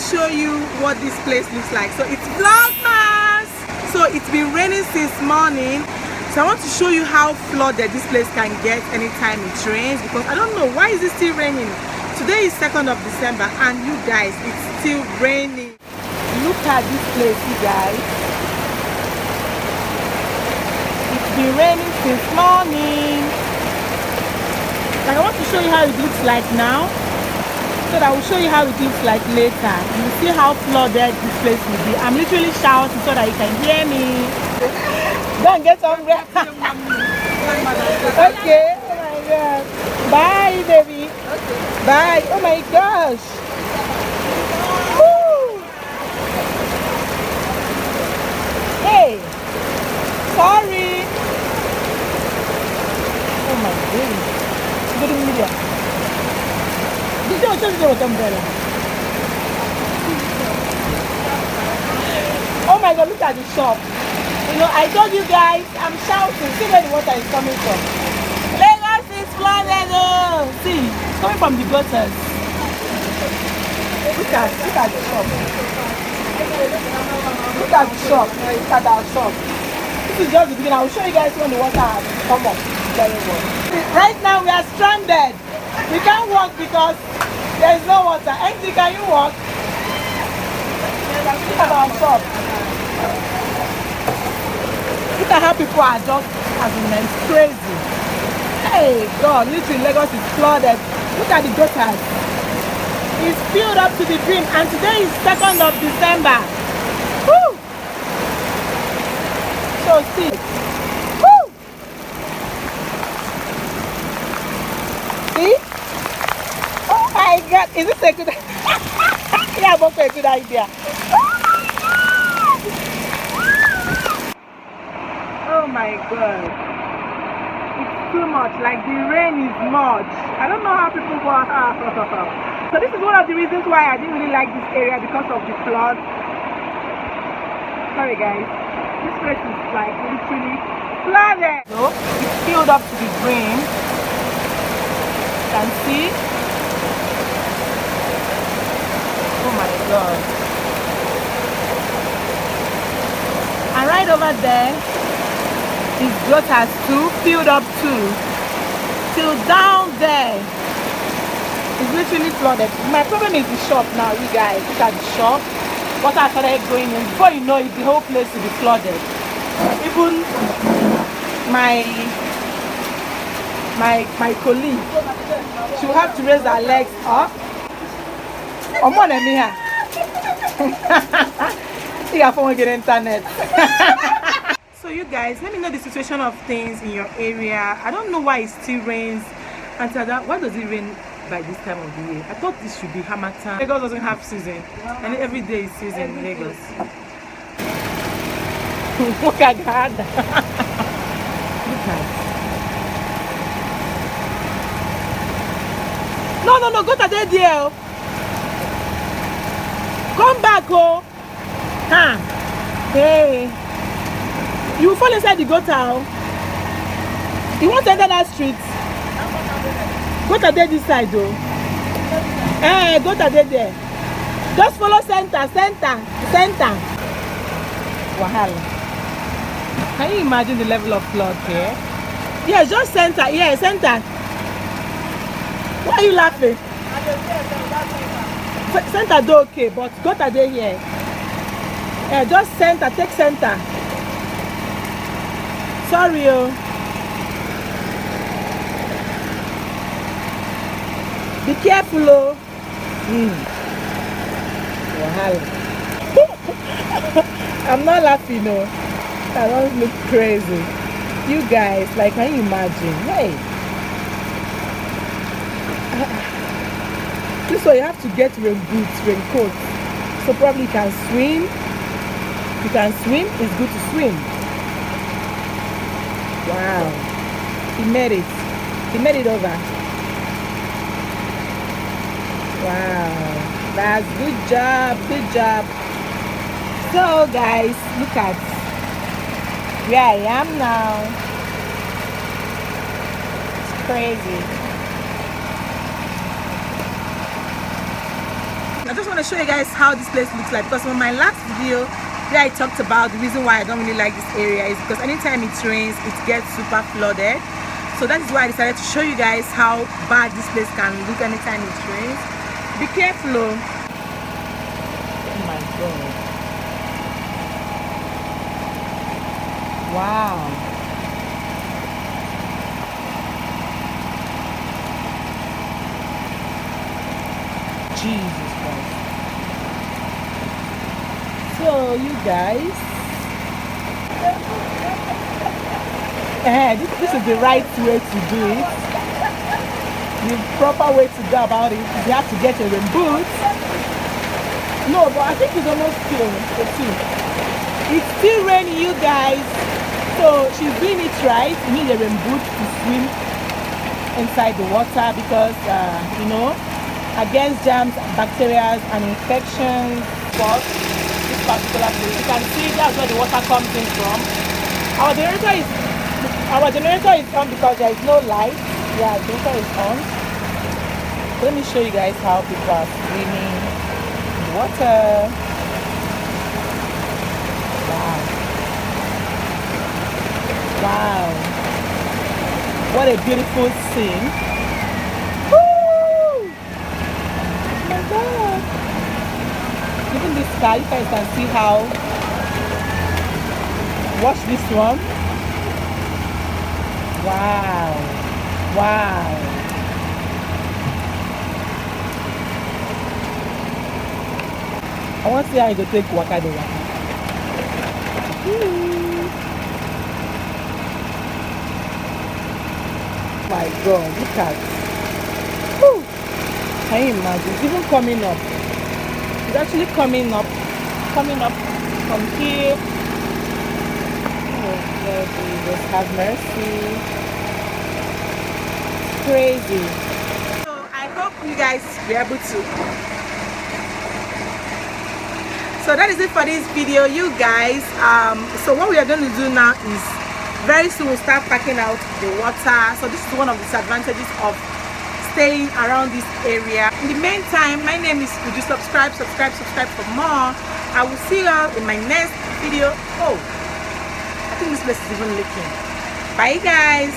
show you what this place looks like. So it's Vlogmas. So it's been raining since morning. So I want to show you how flooded this place can get anytime it rains, because I don't know why is it still raining. Today is 2nd of December and you guys, it's still raining. Look at this place, you guys. It's been raining since morning. Like, I want to show you how it looks like now, so that I will show you how it looks like later. You will see how flooded this place will be. I'm literally shouting so that you can hear me. Go and get some rest. Okay. Oh my God. Bye, baby. Okay. Bye. Oh my gosh. Woo. Hey. Sorry. Oh my goodness. Good media. Did you just do umbrella? Oh my God, look at the shop. You know, I told you guys, I'm shouting. See where the water is coming from. Lagos is flooded. See, it's coming from the gutters. Look at the shop. Look at the shop. Look at our shop. This is just the beginning. I will show you guys when the water has come up very well. Right now we are stranded. We can't walk because there is no water. Auntie, can you walk? Look at our shop. Look at how people are just as immense crazy. Hey God, literally Lagos is flooded. Look at the gutters. It's filled up to the brim, and today is 2nd of December. Woo! So see. Woo! See? Oh my God, is this a good idea? Yeah, but a good idea. Oh my God, it's too much. Like, the rain is much. I don't know how people walk. So this is one of the reasons why I didn't really like this area, because of the flood. Sorry guys, this place is like literally flooded. So it's filled up to the brim. You can see. Oh my God. And right over there, his gutters too, filled up too, till down there. It's literally flooded. My problem is the shop now, you guys. Look at the shop. Water started going in. Before you know it, the whole place will be flooded. Even my colleague, she will have to raise her legs up. I'm on here. You have to get internet. So you guys, let me know the situation of things in your area. I don't know why it still rains. And why does it rain by this time of the year? I thought this should be Hamatan. Lagos doesn't have season, and every day is season in Lagos. Look at that. Look at. No, go to the deal. Come back, oh. Huh. Hey. You will fall inside the gutter. You won't enter that street. Go to this side though. Hey, go to there. Just follow center. Wahala. Can you imagine the level of flood here? Yeah, just center. Yeah, center. Why are you laughing? Center do okay, but go to there here. Yeah, just center. Take center. Sorry, oh. Be careful, oh. I'm not laughing, no. I don't look crazy. You guys, like, can you imagine? Hey. This way you have to get rain boots, raincoat. So probably you can swim. You can swim, it's good to swim. Wow. He made it. He made it over. Wow. That's good job. Good job. So guys, look at where I am now. It's crazy. I just want want to show you guys how this place looks like, because on my last video where I talked about the reason why I don't really like this area is because anytime it rains it gets super flooded. So that is why I decided to show you guys how bad this place can look anytime it rains. Be careful. Oh my god. Wow. Jesus Christ. So you guys, this is the right way to do it. The proper way to go about it is you have to get a rain boot. No, but I think it's almost still. It's still raining, you guys. So she's doing it right. You need a rain boot to swim inside the water because, you know, against germs, bacteria, and infections. But this particular place, you can see that's where the water comes in from. Our generator is on because there is no light. Yeah, the generator is on. Let me show you guys how people are swimming in the water. Wow. Wow. What a beautiful scene. Woo! Oh my god. Even the sky, you guys can see how. Watch this one. Wow. Wow. I want to see how you go take waka the waka. My god, look at. Woo. Can you imagine? It's even coming up. It's actually coming up from here. Oh God, Jesus, have mercy. It's crazy. So I hope you guys be able to. So that is it for this video, you guys. So what we are going to do now is very soon we'll start packing out the water. So this is one of the disadvantages of staying around this area. In the meantime, my name is Uju. Subscribe for more. I will see you all in my next video. Oh, I think this place is even leaking. Bye guys.